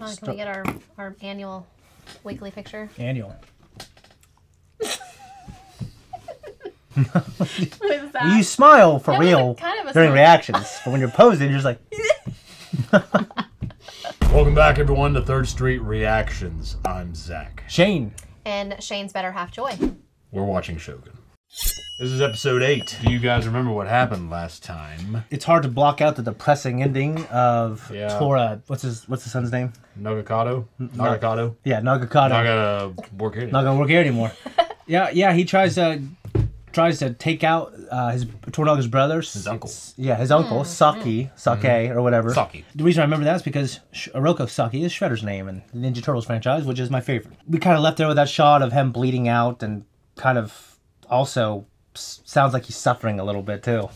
Hold on, can we get our annual weekly picture? Annual. Well, you smile for real kind of a during smile. reactions, but when you're posing, you're just like... Welcome back, everyone, to Third Street Reactions. I'm Zakk. Shane. And Shane's better half Joy. We're watching Shogun. This is episode 8. Do you guys remember what happened last time? It's hard to block out the depressing ending of Tora... What's the son's name? Nagakado? Nagakado? Yeah, Nagakado. Not gonna work here. Not gonna work here anymore. yeah, he tries to take out his Toranaga's brothers. His uncle. His uncle, Sake, or whatever. Saki. The reason I remember that is because Oroko Saki is Shredder's name in the Ninja Turtles franchise, which is my favorite. We kind of left there with that shot of him bleeding out and kind of also sounds like he's suffering a little bit too.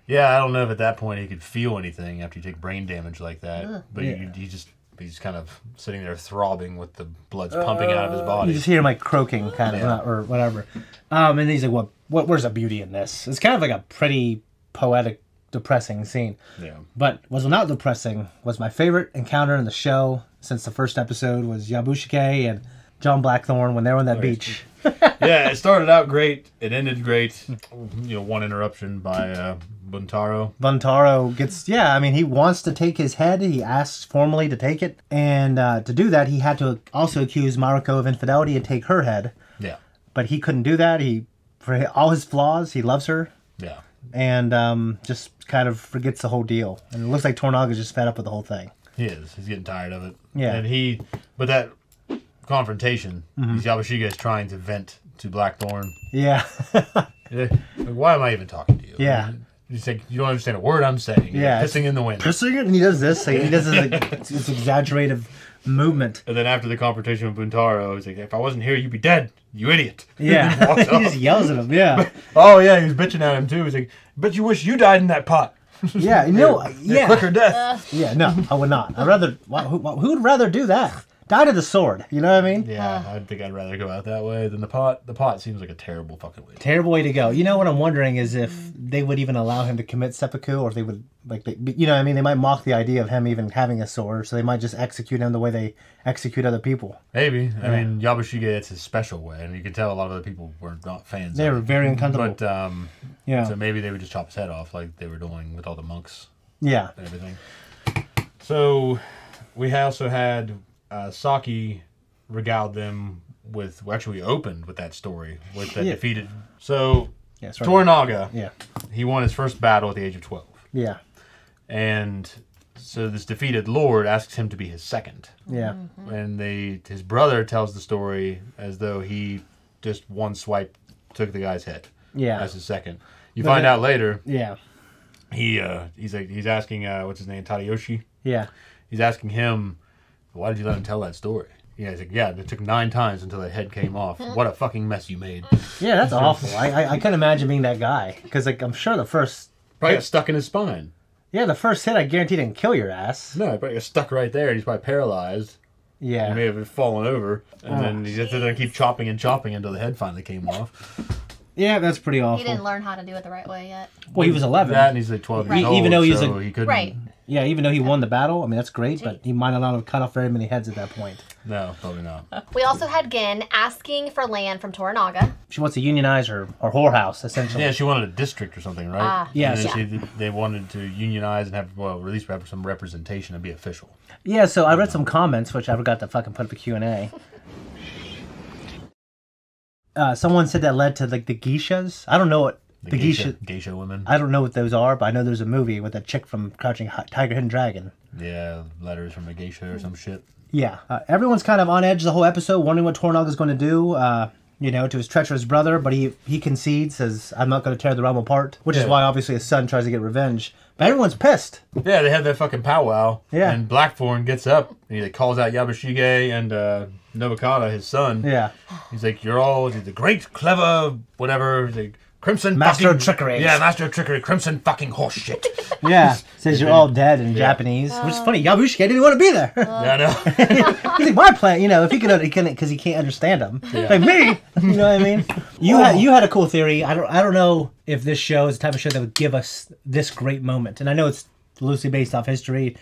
Yeah, I don't know if at that point he could feel anything after you take brain damage like that. But he's kind of sitting there throbbing with the blood's pumping out of his body. You just hear him like croaking kind of, or whatever. And then he's like, where's the beauty in this? It's kind of like a pretty poetic, depressing scene. Yeah. But what was not depressing was my favorite encounter in the show since the first episode was Yabushike and John Blackthorne when they were on that beach. Yeah, it started out great. It ended great. One interruption by Buntaro. Buntaro gets, he wants to take his head. He asks formally to take it. And to do that, he had to also accuse Mariko of infidelity and take her head. Yeah. But he couldn't do that. For all his flaws, he loves her. Yeah. And just kind of forgets the whole deal. And it looks like Toranaga's just fed up with the whole thing. He is. He's getting tired of it. Yeah. And but that confrontation, Yabushige is trying to vent to Blackthorn. Yeah. Why am I even talking to you? Yeah. You say you don't understand a word I'm saying. Yeah. You're pissing in the wind. Pissing it, and he does this. He does this exaggerative movement. And then after the confrontation with Buntaro, he's like, if I wasn't here, you'd be dead, you idiot. Yeah. He just yells at him, yeah. Oh, yeah, he was bitching at him, too. He's like, bet you wish you died in that pot. Yeah, Quicker death. Yeah, no, I would not. I'd rather, who would rather do that? Die to the sword, you know what I mean? Yeah, I think I'd rather go out that way than the pot. The pot seems like a terrible fucking way. Terrible way to go. You know what I'm wondering is if they would even allow him to commit seppuku, or if they would, they might mock the idea of him even having a sword, so they might just execute him the way they execute other people. Maybe. I mean, Yabushige, it's his special way, and you can tell a lot of other people were not fans They were very uncomfortable. But, so maybe they would just chop his head off like they were doing with all the monks. Yeah. And everything. So, we also had... Saki regaled them with... Well, actually, we opened with that story. With the defeated... So, Toranaga, he won his first battle at the age of 12. Yeah. And so this defeated lord asks him to be his second. Yeah. And his brother tells the story as though he just one swipe took the guy's head. Yeah. As his second. You find out later... Yeah. He's asking, what's his name, Tadayoshi? Yeah. He's asking him... Why did you let him tell that story? Yeah, he's like, it took 9 times until that head came off. What a fucking mess you made. Yeah, that's awful. I can't imagine being that guy. Because I'm sure the first... Probably got stuck in his spine. Yeah, the first hit I guarantee didn't kill your ass. No, he probably got stuck right there. He's probably paralyzed. Yeah. He may have fallen over. And then he just had to keep chopping and chopping until the head finally came off. Yeah, that's pretty awful. He didn't learn how to do it the right way yet. Well, he was 11. That and he's like 12 years old, even though he's he couldn't... Right. Yeah, even though he won the battle, I mean, that's great, but he might not have cut off very many heads at that point. No, probably not. We also had Gin asking for land from Toranaga. She wants to unionize her whorehouse, essentially. Yeah, she wanted a district or something, right? Yes. They wanted to unionize and have, at least have some representation and be official. Yeah, so I read some comments, which I forgot to fucking put up a Q&A. Someone said that led to, the geishas. I don't know what... The geisha women. I don't know what those are, but I know there's a movie with a chick from Crouching Tiger, Hidden Dragon. Yeah, letters from a geisha or some shit. Yeah. Everyone's kind of on edge the whole episode, wondering what Toranaga's going to do, to his treacherous brother, but he concedes, says, I'm not going to tear the realm apart, which is why, obviously, his son tries to get revenge. But everyone's pissed. Yeah, they have that fucking powwow. Yeah. And Blackthorn gets up, and he calls out Yabushige and Nobukata, his son. Yeah. He's like, he's the great, clever, whatever, he's like, Crimson Master fucking... of trickery. Yeah, master of trickery. Crimson fucking horse shit. Yeah. Says you're all dead in Japanese. Which is funny. Yabushige didn't want to be there. Yeah, I know. He's like, my plan, if he could, because he can't understand him. Yeah. Like me. You know what I mean? You had a cool theory. I don't know if this show is the type of show that would give us this great moment. And I know it's loosely based off history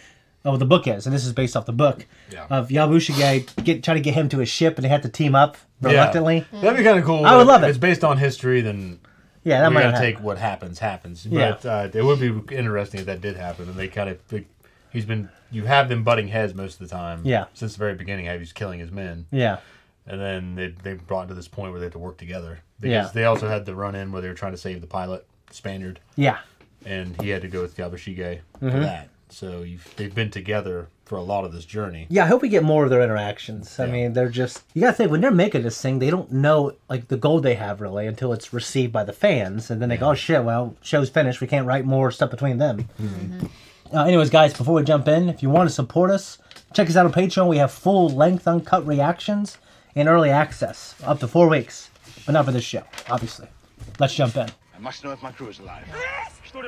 Oh, the book is, and this is based off the book of Yabushige trying to get him to his ship, and they had to team up reluctantly. Yeah. That'd be kind of cool. I would love it. If it's based on history, then that might gotta take what happens. But it would be interesting if that did happen, and they kind of you have them butting heads most of the time. Yeah. Since the very beginning, he's killing his men. Yeah. And then they brought to this point where they had to work together because they also had the run in where they were trying to save the pilot, the Spaniard. Yeah. And he had to go with Yabushige for that. So they've been together for a lot of this journey. Yeah, I hope we get more of their interactions. I mean, they're just... You gotta think, when they're making this thing, they don't know, like, the goal they have, really, until it's received by the fans. And then they go, oh, shit, well, show's finished. We can't write more stuff between them. Anyways, guys, before we jump in, if you want to support us, check us out on Patreon. We have full-length, uncut reactions and early access, up to 4 weeks. But not for this show, obviously. Let's jump in. I must know if my crew is alive. They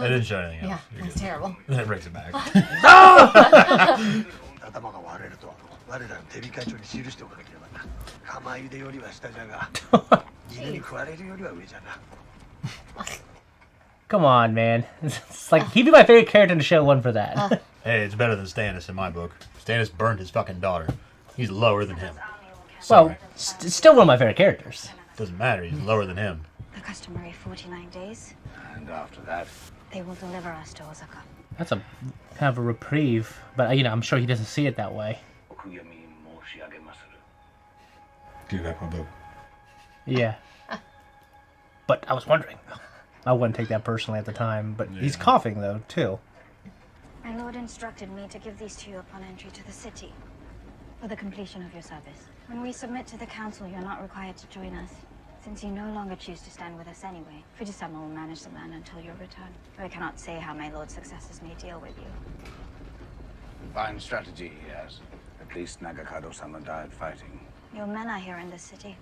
didn't show anything else. Yeah, that's terrible. That brings it back. Come on, man. It's like, he'd be my favorite character in the show, one for that. Hey, it's better than Stannis in my book. Stannis burned his fucking daughter. He's lower than him. Well, still one of my favorite characters. Doesn't matter. He's lower than him. The customary 49 days. And after that, they will deliver us to Osaka. That's a kind of a reprieve, but I'm sure he doesn't see it that way. Give back my book. Yeah. But I was wondering. I wouldn't take that personally at the time, but he's coughing, though, too. My lord instructed me to give these to you upon entry to the city, for the completion of your service. When we submit to the council, you're not required to join us, since you no longer choose to stand with us anyway. Fujisama will manage the land until your return. I cannot say how my lord's successors may deal with you. fine strategy he has. At least Nagakado-sama died fighting. Your men are here in this city.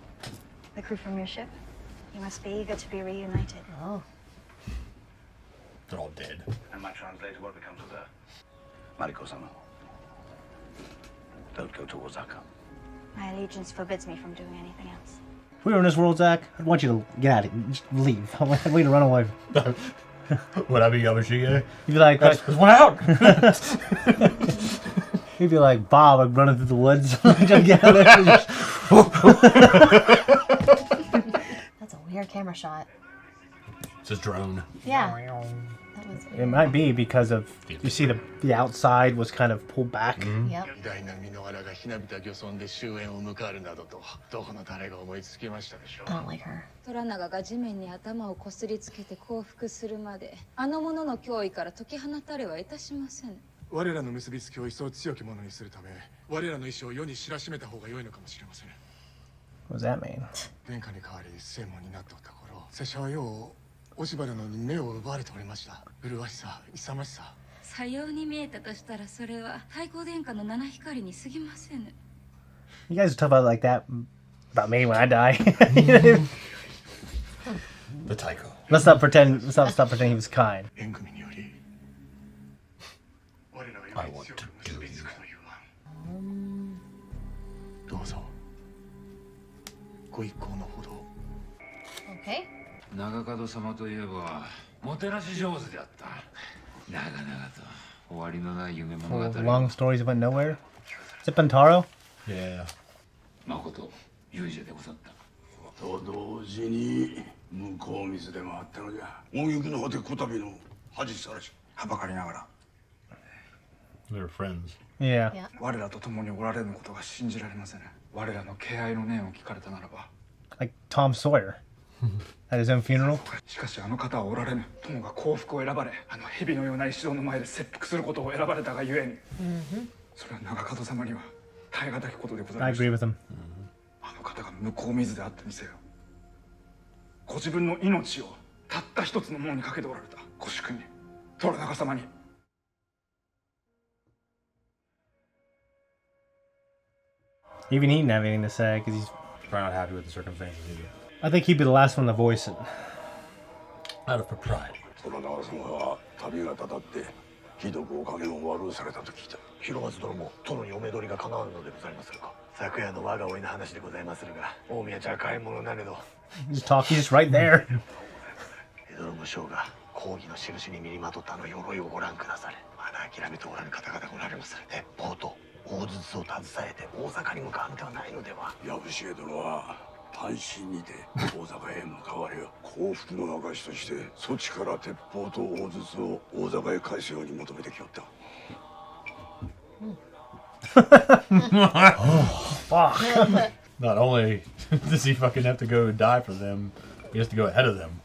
The crew from your ship. You must be eager to be reunited. Oh. They're all dead. And my translator, what becomes of her? Mariko-sama. Don't go to Osaka. My allegiance forbids me from doing anything else. If we were in this world, Zakk, I'd want you to get out of here. Just leave. I want you to run away. Would I be Yabushige? You'd be like... That's one out! You'd be like Bob, like running through the woods. Just get out of there. That's a weird camera shot. It's a drone. Yeah. That was weird. It might be because of... You see the outside was kind of pulled back. Mm-hmm. Yep. I don't like her. トラナガが地面に頭をこすりつけて降伏するまであの者の脅威から解き放たれはいたしません。我らの結びつきを一層強きものにするため、我らの意志を世に知らしめた方が良いのかもしれません。What does that mean? 殿下に代わり聖門になっておった頃、拙者はようおしばらのに目を奪われておりました。麗しさ、勇ましさ。さように見えたとしたらそれは太閤殿下の七光に過ぎません。You guys talk about it like that about me when I die. The Taiko. Let's not pretend. Stop pretending he was kind. I want to do you. どうぞ。ご一行のほど。Okay. 長門様といえばもてなし上手であった。長々と終わりのない夢物語。Long stories that went nowhere. Is it Bantaro? Yeah. 誠勇者でござった。と同時に向こう水でもあったのじゃ。大雪の果てこたびの恥さらしはばかりながら。They were friends. Yeah. 我らと共におられぬことが信じられません。我らの敬愛の念を聞かれたならば。Like Tom Sawyer at his own funeral. しかしあの方はおられぬ。友が幸福を選ばれ、あの蛇のような石像の前で切腹することを選ばれたがゆえに。それは長門様には耐え難きことでございます。I agree with him. あの方が向こう水であってみせよ。ご自分の命をたった一つのものにかけておられたご主君に、虎長様に。Even he didn't have anything to say because he's Probably not happy with the circumstances either. I think he'd be the last one to voice it. Out of propriety. 虎長様は旅がたたってひどくお金を悪うされたと聞いた。広松殿も殿にお目通りが叶わぬのでございまするか。昨夜の我が甥の話でございまするが、大宮じゃ買い物なれど。Just talk. He's just right there. 江戸の武将が抗議の印に身にまとったあの鎧をご覧くだされ。まだ諦めておらぬ方々がおられます。鉄砲と大筒を携えて大阪に向かうのではないのでは。藪重殿は単身にて大阪へ向かわれよ。降伏の証としてそちから鉄砲と大筒を大阪へ返すように求めてきよった。Oh, fuck. Not only does he fucking have to go die for them, he has to go ahead of them.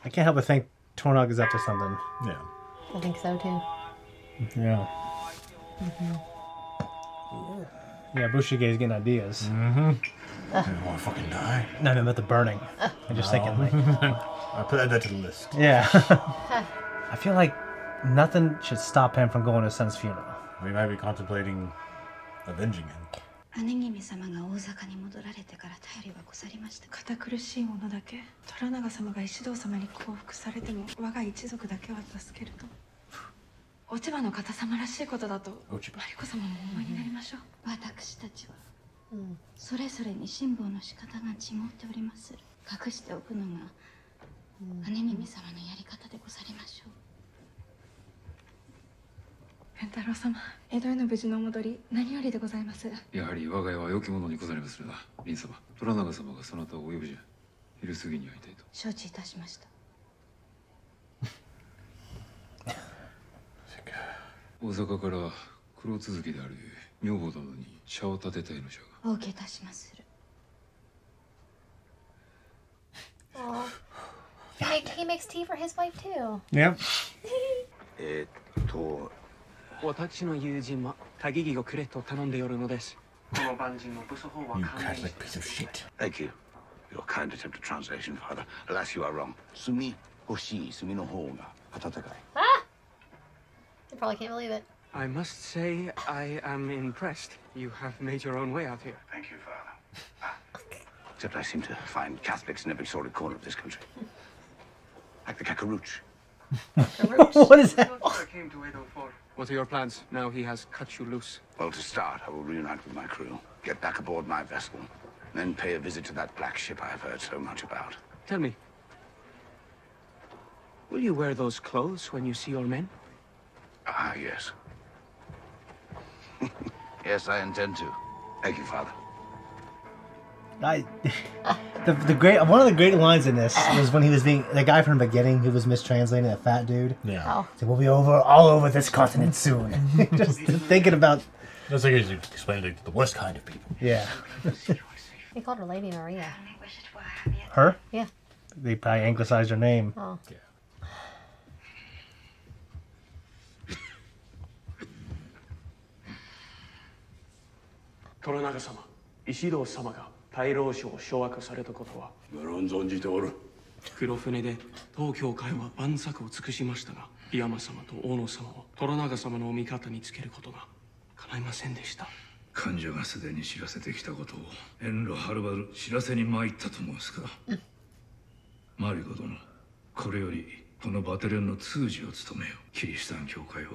I can't help but think Tornaga's up to something. Yeah. I think so too. Yeah. Yeah, Bushige's getting ideas. I don't want to fucking die. No, I mean about the burning. I'm just thinking, like... I put that to the list. Yeah. I feel like nothing should stop him from going to his son's funeral. We might be contemplating avenging him. 姉君様が大阪に戻られてから頼りはござりました。堅苦しいものだけ虎長様が石堂様に降伏されても我が一族だけは助けると落ち葉の方様らしいことだとマリコ様もお思いになりましょう。私たちはそれぞれに辛抱の仕方が違っております。隠しておくのが姉君様のやり方でござりましょう。円太郎様、江戸への無事のお戻り何よりでございます。やはり我が家は良き者にござりまするな。凛様、虎長様がそなたをお呼びじゃ。昼過ぎに会いたいと。承知いたしました。大阪から黒続きである女房殿に茶を立てたいのじゃが。お受けいたしまする。He makes tea for his wife too. Yep. 私の友人は鍵木をくれと頼んでおるのです。この万人の武装法は You Catholic piece of shit. Thank you. Your kind attempt at translation, Father. Alas, you are wrong. Sumi hoshi, sumi no hou ga atatakai. Ah! You probably can't believe it. I must say, I am impressed. You have made your own way out here. Thank you, Father. Except I seem to find Catholics in every sordid corner of this country. Like the Kakaruch. What is that? I came to Edo for. What are your plans now he has cut you loose? Well, to start, I will reunite with my crew, get back aboard my vessel, then pay a visit to that black ship I have heard so much about. Tell me, will you wear those clothes when you see your men? Ah, yes. Yes, I intend to. Thank you, Father. The great one of the great lines in this was when he was being the guy from the beginning who was mistranslating that fat dude. Yeah. Oh. So we'll be all over this continent soon. Just thinking about. That's like he's explaining the worst kind of people. Yeah. He called her Lady Maria. Her? Yeah. They probably anglicized her name. Oh. Yeah. 虎長様、石堂様が大老省を掌握されたことは無論存じておる。黒船で当教会は万策を尽くしましたが、檜山様と大野様を虎長様のお味方につけることが叶いませんでした。患者がすでに知らせてきたことを遠路はるばる知らせに参ったと申すか。マリコ殿、これよりこのバテレンの通詞を務めよ。キリシタン教会は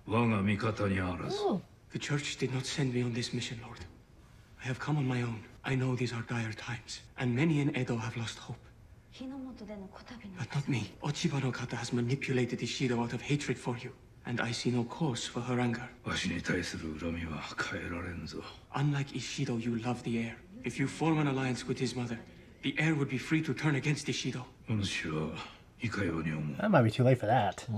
我が味方にあらず。The church did not send me on this mission, Lord. I have come on my own. I know these are dire times, and many in Edo have lost hope. But not me. Ochiba no kata has manipulated Ishido out of hatred for you, and I see no cause for her anger. わしに対する恨みは変えられんぞ。Unlike Ishido, you love the heir. If you form an alliance with his mother, the heir would be free to turn against Ishido. お主はいかように思う。 That might be too late for that.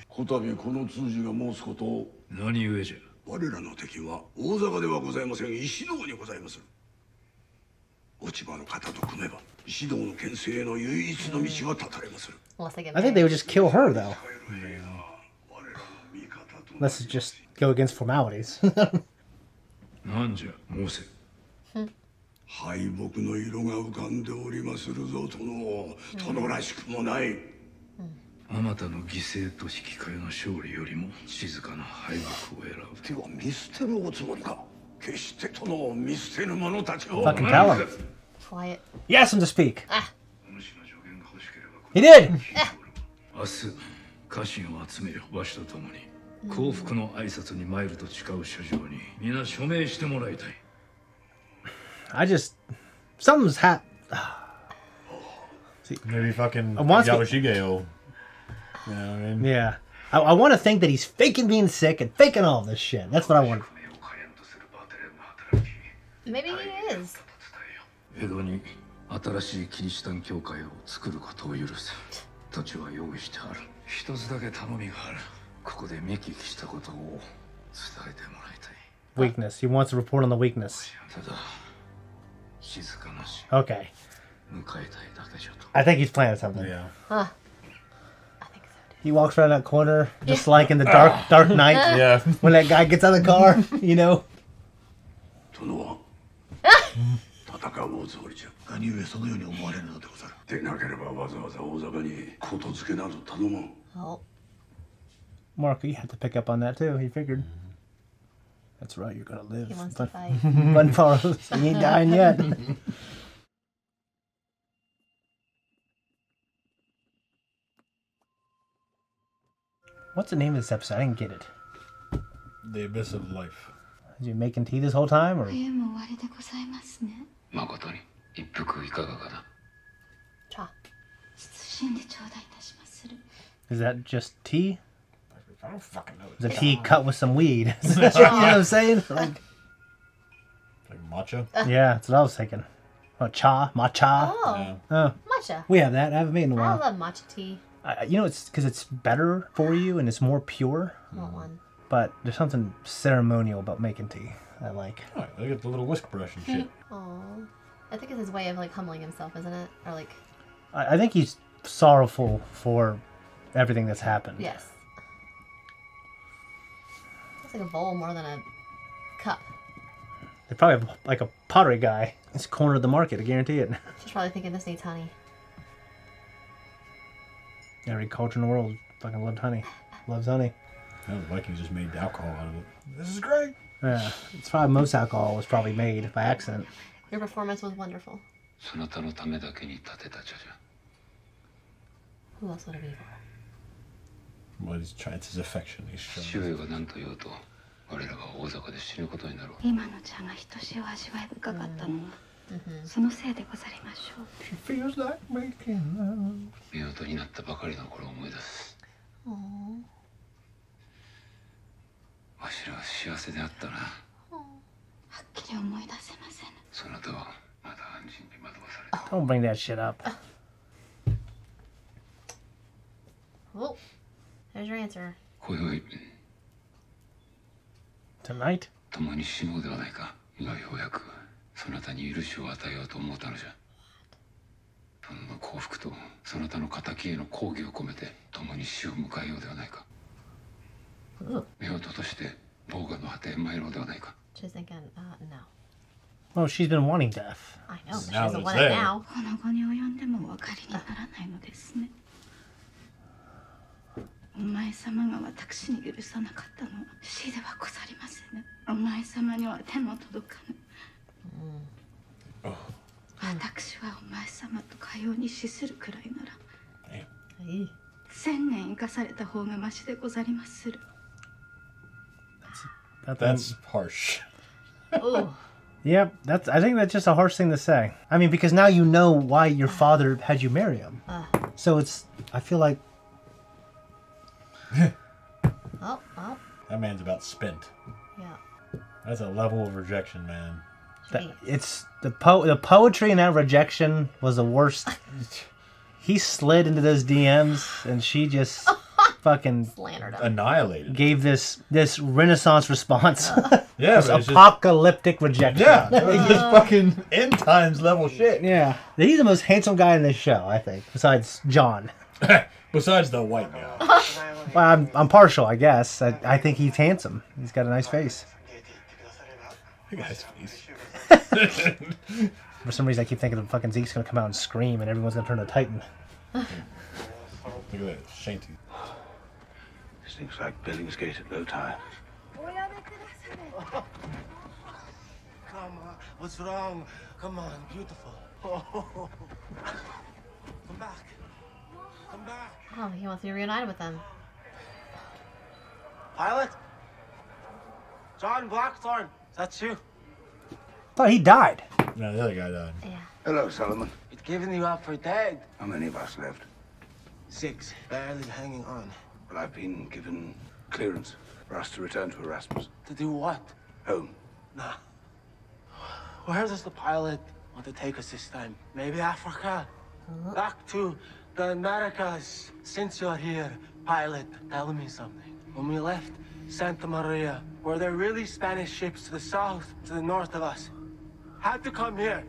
こたびこの通詞が申すことを。何故じゃ。我らの敵は大阪ではございません。石堂にございます。落ち葉の方と組めば石堂の牽制への唯一の道が断たれまする。 I think they would just kill her though. Let's just go against formalities. なんじゃ申せ。敗北の色が浮かんでおりまするぞ殿。殿らしくもない。あまたの犠牲と引き換えの勝利よりも静かな敗北を選ぶ。では見捨てるおつもりか。決して殿を見捨てる者たちを。 Fucking tell him. Quiet. You asked him to speak. Ah. He did. 明日家臣を集めよ。わしと共に幸福の挨拶に参ると誓う書状に皆署名してもらいたい。Something's Maybe fucking Yawashige will You know what I mean? Yeah. I want to think that he's faking being sick and faking all this shit. That's what I want. Maybe he is. 江戸に新しいキリシタン教会を作ることを許す。土地は用意してある。一つだけ頼みがある。ここで見聞きしたことを伝えてもらいたい。Weakness. He wants to report on the weakness. ただ静かなし。Okay. 迎えたいだけじゃと。I think he's planning something. Yeah. Huh. He walks around that corner, just like in the dark night. Yeah. When that guy gets out of the car, you know. 殿は戦うおつもりじゃ。何故そのように思われるのでござる。でなければわざわざ大坂にことづけなど頼まん。Oh. Mark, you had to pick up on that too. He figured. That's right, you're gonna live. He wants to fight. But Farley's, he ain't dying yet. What's the name of this episode? I didn't get it. The Abyss of Life. Is he making tea this whole time, or? 冬も終わりでございますね。誠に一服いかがかな。Cha. 謹んで頂戴いたしまする。 Is that just tea? I don't fucking know. The tea cut with some weed. You know what I'm saying? Like matcha? Yeah, that's what I was thinking. Oh, matcha. Oh. Yeah. Oh, Matcha. we have that. I haven't made it in a I while. love matcha tea. You know, it's because it's better for you and it's more pure. I want one. But there's something ceremonial about making tea. I like. Oh, look at the little whisk brush and shit. Aw. I think it's his way of like humbling himself, isn't it? Or like. I think he's sorrowful for everything that's happened. Yes. Looks like a bowl more than a cup. They probably have like a pottery guy. It's corner of the market, I guarantee it. She's probably thinking this needs honey. Every culture in the world fucking loves honey. Loves honey. The Vikings just made alcohol out of it. This is great. Yeah. It's probably most alcohol was probably made by accident. Your performance was wonderful. そなたのためだけに立てた茶じゃ。 Who else would it be for? Well, it's his affection. He's 父親が何と言おうと、我らが大坂で死ぬことになろう。今の茶がひとしお味わい深かったのは、そのせいでござりましょう。 She feels like making love. 夫婦になったばかりの頃を思い出す。わしらは幸せであったな。はっきり思い出せません。そなたはまだ安心に惑わされた。 Don't bring that shit up. Oh, there's your answer. 今宵 Tonight? 共に死のうではないか。今ようやくそなたに許しを与えようと思ったのじゃ。殿の幸福とそなたの敵への抗議を込めて共に死を迎えようではないか。夫婦として防御の果てへ参ろうではないか。 She's thinking, no. Well, she's been wanting death. I know, but she Now doesn't it's want it there. now. この後に及んでもお分かりにならないのですね。お前様が私に許さなかったのは死ではござりません。お前様には手も届かぬ。私はお前様とかように死するくらいなら1000年生かされた方がましでござりまする。 That's harsh. Ooh. Yep, I think that's just a harsh thing to say. I mean, because now you know why your father had you marry him. So I feel like... Oh. That man's about spent. Yeah. That's a level of rejection, man. It's the poetry in that rejection was the worst. He slid into those DMs and she just fucking Slandered him. Annihilated. Gave this Renaissance response. Yeah, This but it's apocalyptic rejection. Yeah, it's just fucking end times level shit. Yeah. He's the most handsome guy in this show, I think, besides John. Besides the white guy. Well, I'm partial, I guess. I think he's handsome. He's got a nice face. Look at his face. For some reason, I keep thinking fucking Zeke's gonna come out and scream, and everyone's gonna turn to Titan. Look at that, Shane. Seems like Billingsgate at low tide. Come on, what's wrong? Come on, beautiful. Come back. Come back. Oh, he wants to be reunited with them. Pilot? John Blackthorne, that's you. Thought he died. No, the other guy died. Yeah. Hello, Solomon. We'd given you up for dead. How many of us left? 6, barely hanging on. Well, I've been given clearance for us to return to Erasmus. To do what? Home. Nah. Where does the pilot want to take us this time? Maybe Africa? Back to the Americas. Since you're here, pilot, tell me something. When we left Santa Maria, were there really Spanish ships to the south, to the north of us? Had to come here.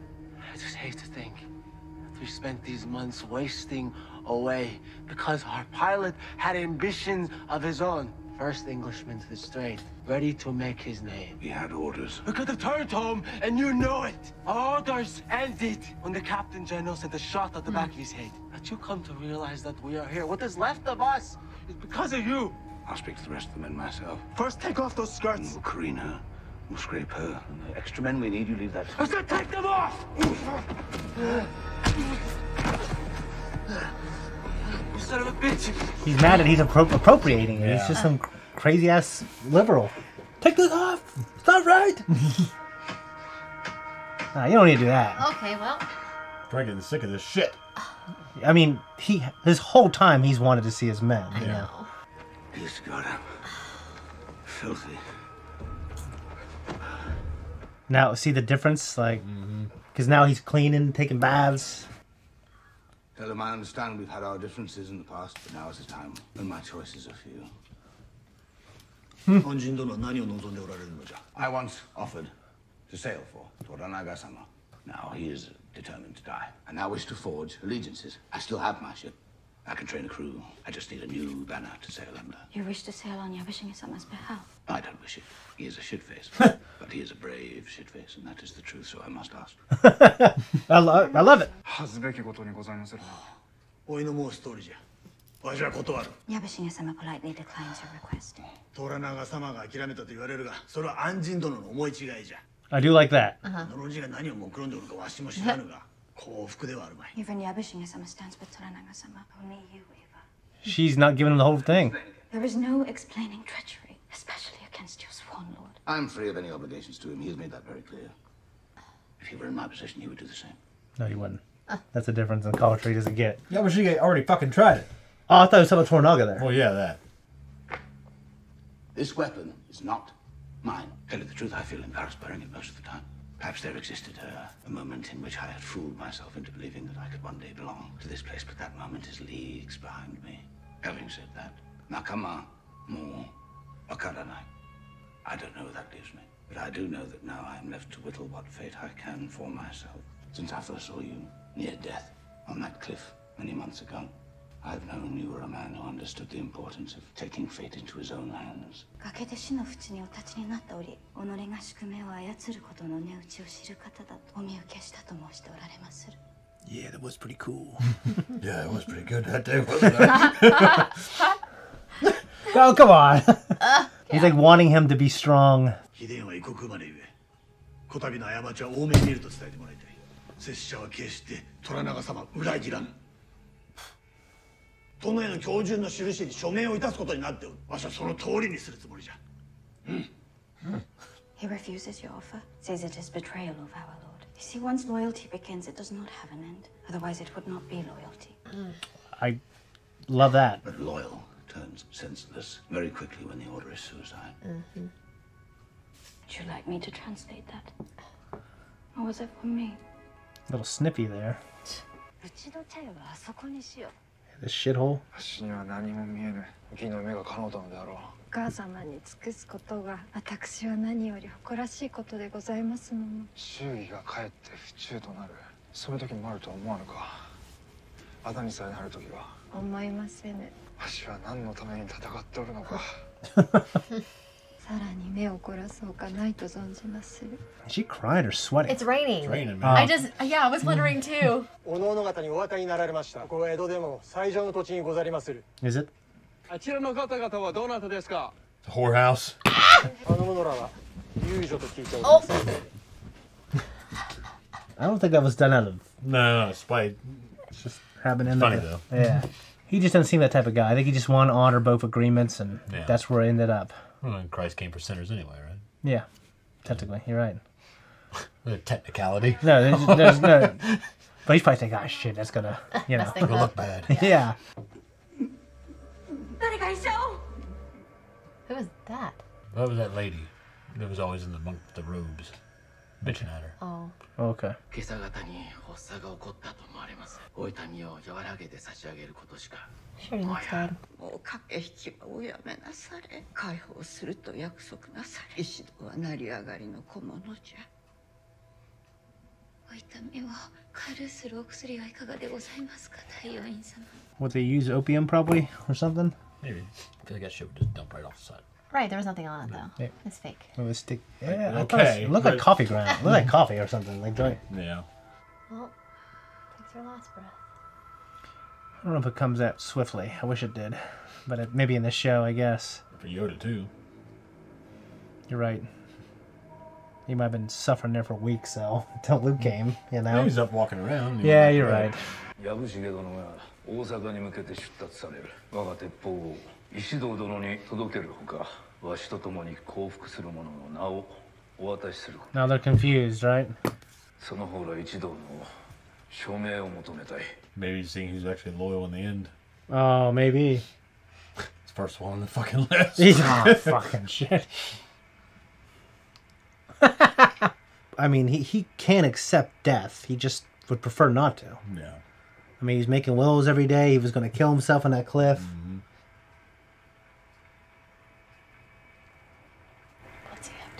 I just hate to think that we spent these months wasting away because our pilot had ambitions of his own. First Englishman to the strait, ready to make his name. He had orders. We could have turned home, and you know it. Our orders ended when the Captain General sent a shot at the back of his head. But you come to realize that we are here. What is left of us is because of you. I'll speak to the rest of the men myself. First, take off those skirts. We'll careen her. We'll scrape her. And the extra men we need, you leave that. I said take them off! You son of a bitch! He's mad that he's appropriating it. He's just some crazy ass liberal. Take this off! It's not right! Nah, you don't need to do that. Okay, well. I'm getting sick of this shit. I mean, his whole time he's wanted to see his men. I know. He's got him. Filthy. Now, see the difference? Like, because now he's cleaning, taking baths. Tell him I understand we've had our differences in the past, but now is the time when my choices are few. I once offered to sail for Toranaga-sama. Now he is determined to die. I now wish to forge allegiances. I still have my ship. I can train a crew. I just need a new banner to sail under. You wish to sail on Yabushinge-sama's behalf? I don't wish it. He is a shitface. But he is a brave shitface, and that is the truth, so I must ask. I love it. Yabushinge-sama politely declines your request. I do like that. Even Yabushinge-sama stands with Toranaga-sama. Only you, Eva. She's not giving him the whole thing. There is no explaining treachery, especially against your sworn lord. I'm free of any obligations to him. He has made that very clear. If he were in my position, he would do the same. No, he wouldn't. That's the difference in culture he doesn't get. Yeah, but she already fucking tried it. Oh, I thought it was talking about Toranaga there. Well, yeah, that. This weapon is not mine. Tell you the truth, I feel embarrassed bearing it most of the time. Perhaps there existed a moment in which I had fooled myself into believing that I could one day belong to this place, but that moment is leagues behind me. Having said that, Nakama mo wakaranai. I don't know where that leaves me, but I do know that now I am left to whittle what fate I can for myself. Since I first saw you near death on that cliff many months ago, I've known you were a man who understood the importance of taking fate into his own hands. Yeah, that was pretty cool. Yeah, it was pretty good that day, wasn't it? Oh, come on. He's like wanting him to be strong. 拙者は決して虎長様裏切らぬ。殿への教授の印に署名をいたすことになっておる。わしはその通りにするつもりじゃ。He refuses your offer, says it is betrayal of our lord. You see, once loyalty begins, it does not have an end. Otherwise, it would not be loyalty. I love that. But loyal turns senseless very quickly when the order is suicide. Would you like me to translate that? Or was it for me? A little snippy there. うちのチャイはあそこにしよう。 This shithole. 私には何も見えぬ。義の目が叶うたのであろう。お母様に尽くすことが私は何より誇らしいことでございますもの。忠義がかえって不忠となる。そういう時もあるとは思わぬか。あだにさえなる時は。思いませぬ。わしは何のために戦っておるのか。さらに目を凝らそうかないと存じまする。 Is she crying or sweating? It's raining. It's raining, man. I was wondering too. おのおの方にお分かりになられました。ここは江戸でも最上の土地にござりまする。Is it? あちらの方々はどなたですか。 The whorehouse. あの者らは遊女と聞いております。I don't think that was done out of No, it's played. It's just happening. Funny though. Yeah. He just doesn't seem that type of guy. I think he just wanted to honor both agreements, and that's where it ended up. Well, Christ came for sinners anyway, right? Yeah, technically, you're right. The technicality. No, there's no. But he's probably thinking, "Ah, shit, that's gonna, you know, It'll look bad." Yeah. Who is that? What was that lady that was always in the robes, bitching at her? Oh. Okay. 今朝方に発作が起こったと思われます。お痛みを和らげて差し上げることしか。 Sure, looks good. もう駆け引きはおやめなされ。解放すると約束なされ。石戸は成り上がりの小物じゃ。お痛みを軽くするお薬はいかがでございますか、大王院様。 Would they use opium probably or something? Maybe. I feel like that shit would just dump right off the side. Right, there was nothing on it though. Yeah. It's fake. It was stick. Yeah, I thought Okay, it looked like but- coffee ground. It looked like coffee or something. Like joint. Yeah. Well, takes her last breath. I don't know if it comes out swiftly. I wish it did, but maybe in the show, I guess. For Yoda too. You're right. He might have been suffering there for weeks, though, until Luke came. You know. He's up walking around. Yeah, you're right. 藪重殿が大阪に向けて出立される。我が鉄砲を石堂殿に届けるほか、わしと共に降伏する者の名をお渡しする。 Now they're confused, right? その方ら一同の署名を求めたい。 Maybe seeing who's actually loyal in the end. Oh, maybe. It's first one on the fucking list. He's fucking shit. I mean, he can't accept death. He just would prefer not to. Yeah. I mean, he's making willows every day. He was going to kill himself on that cliff. Mm-hmm. What's he up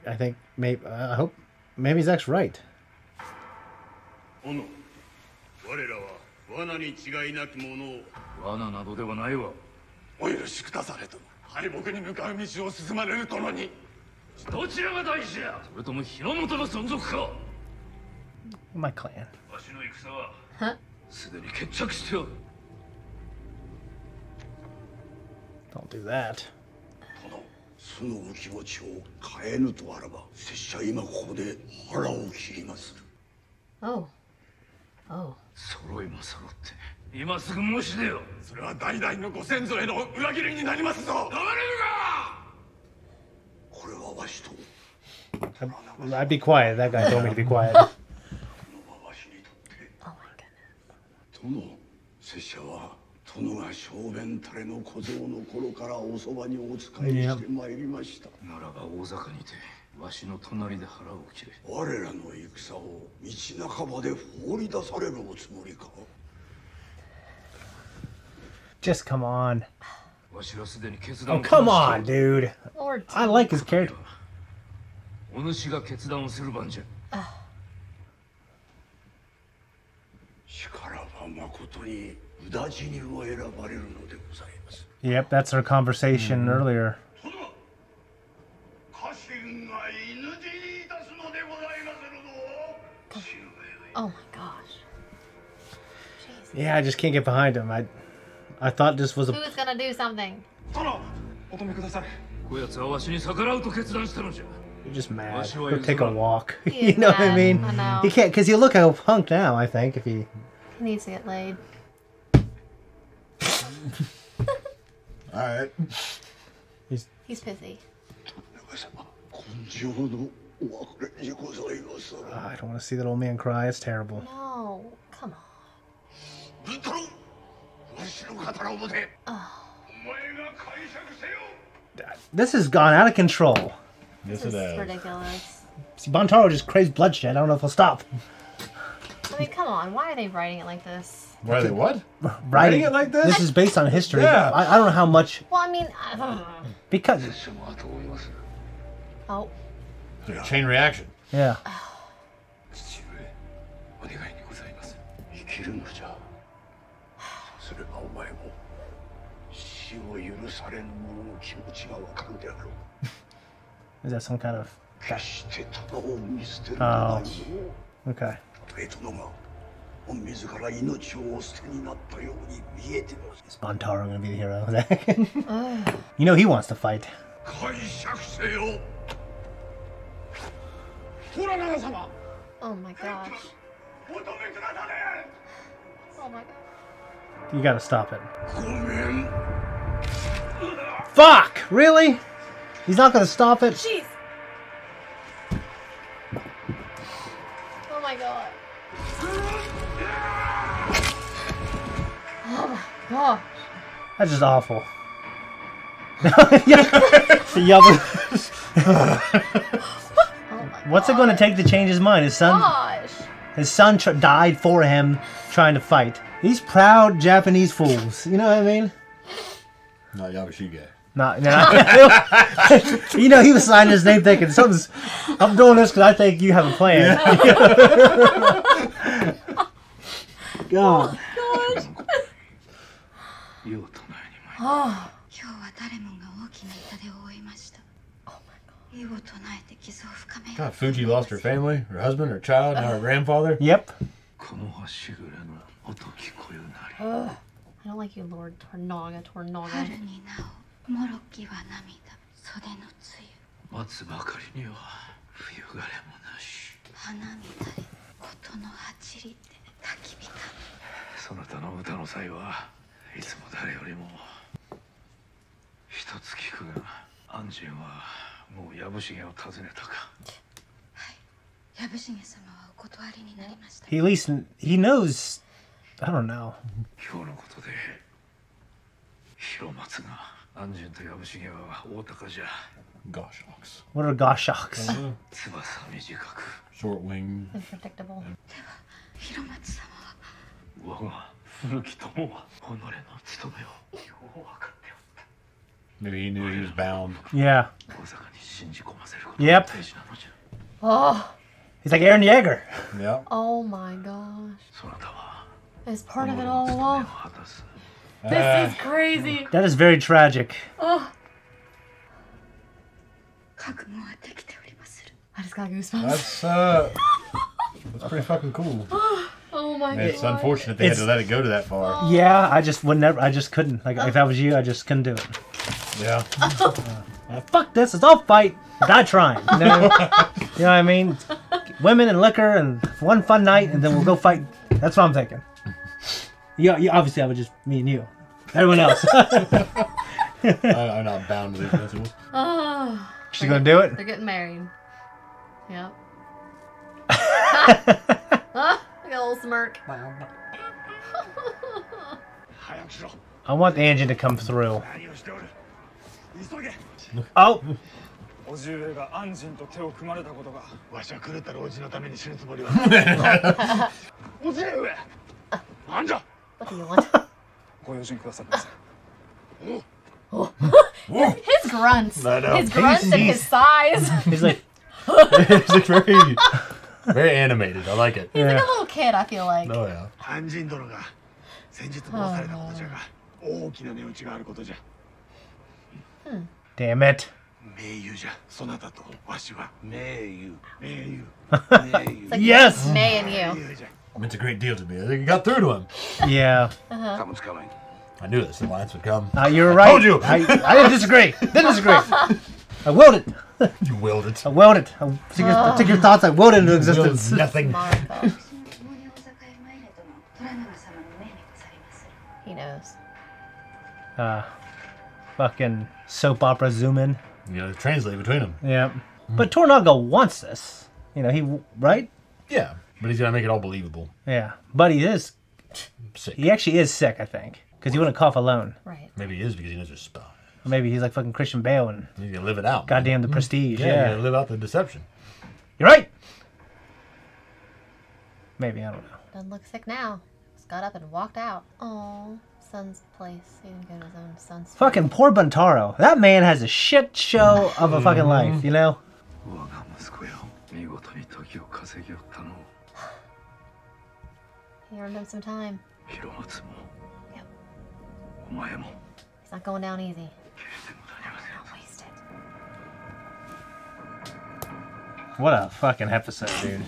to? I think maybe. I hope maybe Zack's right. 殿、我らは罠に違いなきものを。罠などではないわ。お許しくだされと。敗北に向かう道を進まれる殿に。どちらが大事や。それとも日の本の存続か。 My clan. わしの戦は Huh? すでに決着しておる。 Don't do that. 殿、そのお気持ちを変えぬとあらば、拙者今ここで腹を切ります。 Oh. Oh. 揃いも揃って今すぐ申し出よ。それは代々のご先祖への裏切りになりますぞ。黙れるか。これはわしと。 I'd be quiet. That guy told me to be quiet. Oh my goodness. 殿、拙者は殿が小便垂れの小僧の頃からおそばにお仕えしてまいりました。ならば大坂にてわしの隣で腹を切れ。我らの戦を道半ばで放り出されるおつもりか。 Just come on. わしはすでに決断 Oh, come on, dude. Lord. I like his character. お主が決断をする番じゃ。しからば誠に宇田地にを選ばれるのでございます。 Yep, that's our conversation earlier. 殿、家臣が犬死にいたすのでございまするぞ。 Oh my gosh. Yeah, I just can't get behind him. I thought this was a. Who's gonna do something? 殿、お止めください。こやつはわしに逆らうと決断したのじゃ。 You're just mad. Wash Go away take a his walk. He You is know what I mad. mean? I know. He can't, because he'll look a punk now, I think, if he. He needs to get laid. Alright. He's. He's pissy. I don't want to see that old man cry. It's terrible. No. Come on. This has gone out of control. Yes, This it is has. ridiculous. See, Bontaro just craves bloodshed. I don't know if he'll stop. I mean, come on. Why are they writing it like this? Why are they what? Writing it like this? This is based on history. Yeah. I don't know how much. Well, I mean, I don't know. Because. Oh. Chain reaction. Yeah. 父上、お願いにございます。生きるのじゃ。そうすればお前も死を許されぬ者の気持ちがわかるであろう。 Is that some kind of. 決して殿を見捨てるのないぞ。 Okay. たとえ殿が自ら命をお捨てになったように見えても。 Is Bontaro going to be the hero? You know he wants to fight. 解釈せよ。虎長様。 Oh my gosh. お止めくだされ。 Oh my god. You gotta stop it. ごめん。 Fuck! Really? He's not gonna stop it? Jeez. Oh my god. Oh my gosh. That's just awful. What's it going to take to change his mind? His son died for him trying to fight. These proud Japanese fools. You know what I mean? Not Yabashige. You know, he was signing his name thinking, I'm doing this because I think you have a plan. God. God, Fuji lost her family, her husband, her child, now her grandfather. Yep. I don't like you, Lord Tornaga. At least he knows. I don't know. Goshawks. What are goshawks? Short wing. Unpredictable. Maybe he knew he was bound. Yeah. Yep. Oh. He's like Eren Yeager. Yeah. Oh my gosh. It's part of it all along. This is crazy. That is very tragic. Oh. I just got goosebumps. That's pretty fucking cool. Oh my god. It's unfortunate they had to let it go to that far. Yeah, I just couldn't. Like, if I was you, I just couldn't do it. Yeah. Fuck this, it's all fight. Die trying. You know what I mean? Women and liquor and one fun night, and then we'll go fight. That's what I'm thinking. You obviously, I would just me and you. Everyone else. I'm not bound to these principles. Oh. She's gonna do it? They're getting married. Yep. Look at a little smirk. I want the engine to come through. Oh! 叔父上が安心と手を組まれたことがわしは狂った老人のために死ぬつもりは叔父上なんじゃ What do you want? ご用心くださいませ His grunts. I know. His grunts and his sighs. He's like... It's very, very animated. I like it. He's like a little kid, I feel like. Oh, yeah. 安心殿が先日申されたことじゃが大きな値打ちがあることじゃ Damn it. 名優じゃそなたとわしは名優 Yes! May and you. It meant a great deal to me. I think it got through to him. Yeah. Someone's coming. I knew this alliance would come. You're right. I told you. I didn't disagree. I willed it. You willed it. I willed it. I took your thoughts, I willed it into existence. Nothing. He knows. Fucking soap opera zoom in. You gotta translate between them. Yeah. But Tornaga wants this. You know, right? Yeah. But he's gonna make it all believable. Yeah. But he is sick. He actually is sick, I think. Because he wouldn't cough alone. Right. Maybe he is because he knows his spell. Or maybe he's like fucking Christian Bale and you gotta live it out. Goddamn the prestige. Yeah, Yeah. you gotta live out the deception. You're right. Maybe, I don't know. Doesn't look sick now. Just got up and walked out. Oh, son's place. He didn't go to his own son's. Fucking poor Buntaro. That man has a shit show of a fucking life, you know? He earned him some time. Yep. He's not going down easy. Don't waste it. What a fucking episode, dude.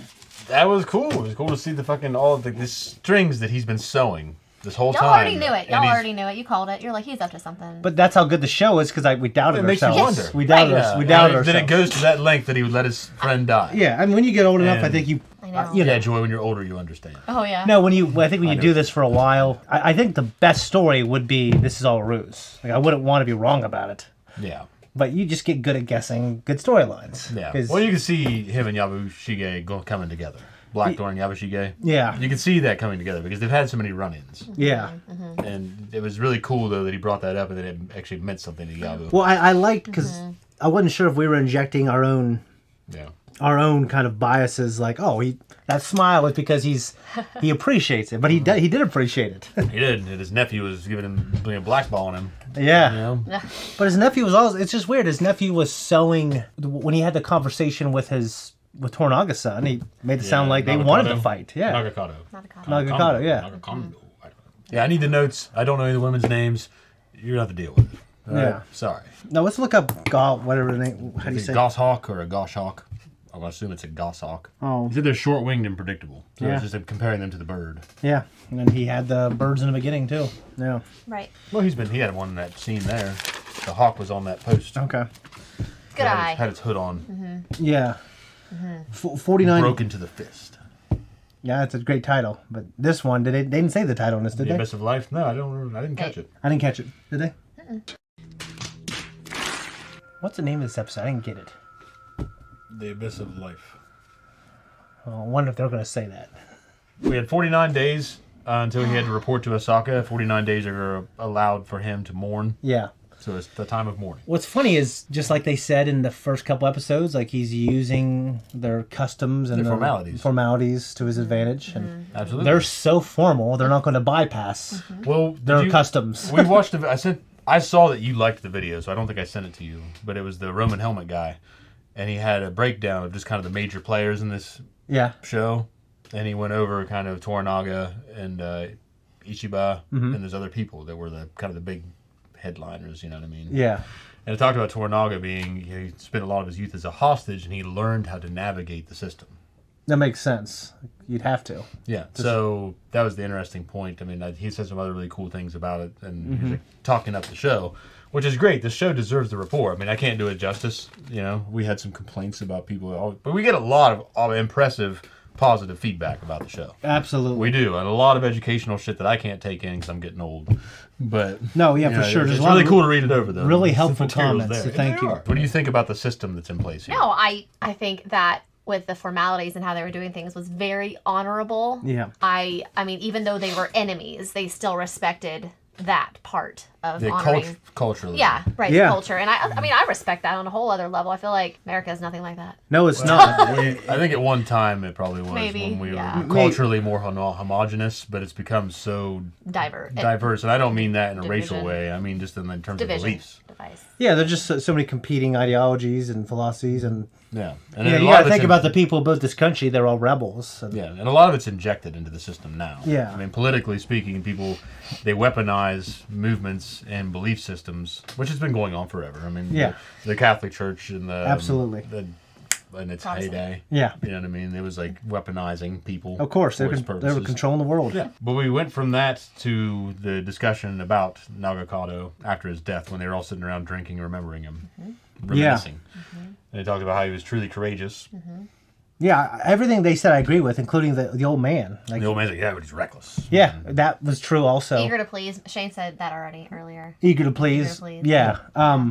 That was cool. It was cool to see the fucking all of the strings that he's been sewing this whole Y'all time. already knew it. Y'all already knew it. You called it. You're like, he's up to something. But that's how good the show is because we doubted It makes ourselves. you wonder. We doubted, we doubted ourselves. Then it goes to that length that he would let his friend die. Yeah, I mean, when you get old enough, I And- think you... know. you know. Yeah, Joy, when you're older, you understand. Oh, yeah. No, I think when you do this for a while, I think the best story would be this is all a ruse. Like, I wouldn't want to be wrong about it. Yeah. But you just get good at guessing good storylines. Yeah. 'Cause- Well, you can see him and Yabushige coming together. Blackthorn and Yabushige. Yeah. You can see that coming together because they've had so many run-ins. Yeah. And it was really cool, though, that he brought that up and that it actually meant something to Yabu. Well, I liked, because I wasn't sure if we were injecting our own kind of biases, like, that smile is because he appreciates it, but he did appreciate it. He did, and his nephew was giving him, blackballing him. Yeah. You know? But his nephew was also, it's just weird, his nephew was sewing, when he had the conversation with Tornaga's son, he made it sound like they wanted to fight. Yeah. Nagakado, yeah. Yeah, I need the notes. I don't know any of the women's names. You're going to have to deal with it. Yeah. Sorry. Now let's look up whatever the name, how do you say it? Goshawk or a Goshawk? I'm going to assume it's a goshawk. Oh. He said they're short-winged and predictable. So it's just comparing them to the bird. Yeah. And then he had the birds in the beginning, too. Yeah. Right. Well, he had one in that scene there. The hawk was on that post. Okay. Good eye. Had its hood on. Yeah. 49. Broken to the fist. Yeah, that's a great title. But this one, they didn't say the title in this, did they? The Abyss of Life? No, I didn't catch it. I didn't catch it. Did they? What's the name of this episode? I didn't get it. The Abyss of Life. Oh, I wonder if they're going to say that. We had 49 days until he had to report to Osaka. 49 days are allowed for him to mourn. Yeah. So it's the time of mourning. What's funny is, just like they said in the first couple episodes, like he's using their customs and their formalities to his advantage. And absolutely. They're so formal, they're not going to bypass their customs. We watched I saw that you liked the video, so I don't think I sent it to you. But it was the Roman helmet guy. And he had a breakdown of just kind of the major players in this show. And he went over kind of Toranaga and Ichiba and there's other people that were the kind of the big headliners, you know what I mean? Yeah. And it talked about Toranaga he spent a lot of his youth as a hostage and he learned how to navigate the system. That makes sense. You'd have to. Yeah. So that was the interesting point. I mean, he said some other really cool things about it and he's like talking up the show. Which is great. This show deserves the rapport. I mean, I can't do it justice. You know, we had some complaints about people, but we get a lot of impressive, positive feedback about the show. Absolutely, we do, and a lot of educational shit that I can't take in because I'm getting old. But no, yeah, for sure. It's really cool to read it over, though. Really helpful comments. So thank you. What do you think about the system that's in place here? No, I think that with the formalities and how they were doing things was very honorable. Yeah. I mean, even though they were enemies, they still respected that part of honoring culturally. Yeah, right. Yeah. Culture, and I mean, I respect that on a whole other level. I feel like America is nothing like that. No, it's not. I think at one time it probably was when we were culturally more homogenous, but it's become so diverse, and I don't mean that in a racial way. I mean just in terms of beliefs. Yeah, there's just so many competing ideologies and philosophies, and and you got to think about the people who built this country. They're all rebels. And a lot of it's injected into the system now. Yeah, I mean, politically speaking, they weaponize movements and belief systems, which has been going on forever. I mean, the Catholic Church and in its heyday. Yeah, you know what I mean. It was like weaponizing people. Of course, they were controlling the world. Yeah, but we went from that to the discussion about Nagakado after his death, when they were all sitting around drinking, and remembering him, reminiscing. And they talked about how he was truly courageous. Yeah, everything they said I agree with, including the old man. Like, the old man's like, yeah, but he's reckless. Yeah, that was true also. Eager to please. Shane said that already earlier. Eager to please. Yeah.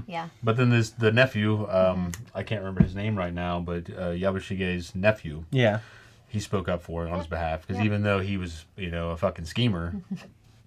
Yeah. But then there's the nephew, I can't remember his name right now, but Yabushige's nephew. Yeah. He spoke up for it on his behalf, because even though he was, a fucking schemer...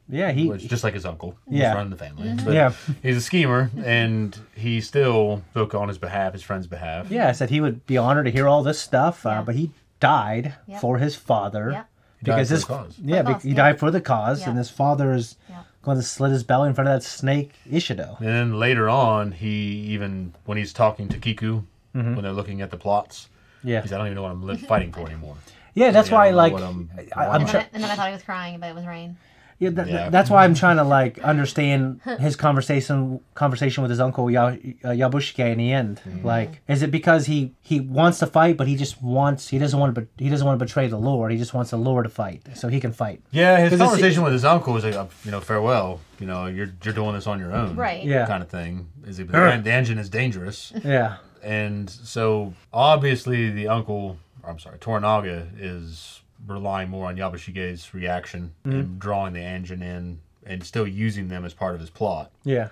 Yeah, he was just like his uncle. He was running the family. But he's a schemer, and he still spoke on his behalf, his friend's behalf. Yeah, I said he would be honored to hear all this stuff, but he died for his father. Because he died for the cause. Yeah, he died for the cause, and his father is going to slit his belly in front of that snake Ishido. And then later on, when he's talking to Kiku, when they're looking at the plots, he said, I don't even know what I'm fighting for anymore. Yeah, that's why, like... and then I thought he was crying, but it was rain. Yeah, that's why I'm trying to understand his conversation with his uncle Yabushige in the end. Like, is it because he wants to fight, but he doesn't want to betray the Lord. He just wants the Lord to fight, so he can fight. Yeah, his conversation with his uncle was like, farewell. You're doing this on your own, right? Yeah, kind of thing. The engine is dangerous. Yeah, and so obviously Toranaga is relying more on Yabushige's reaction and drawing the engine in and still using them as part of his plot. Yeah.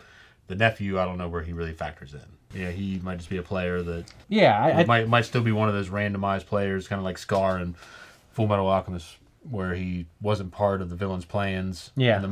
The nephew, I don't know where he really factors in. Yeah, he might just be a player that... Yeah, might still be one of those randomized players, kind of like Scar and Full Metal Alchemist, where he wasn't part of the villain's plans and the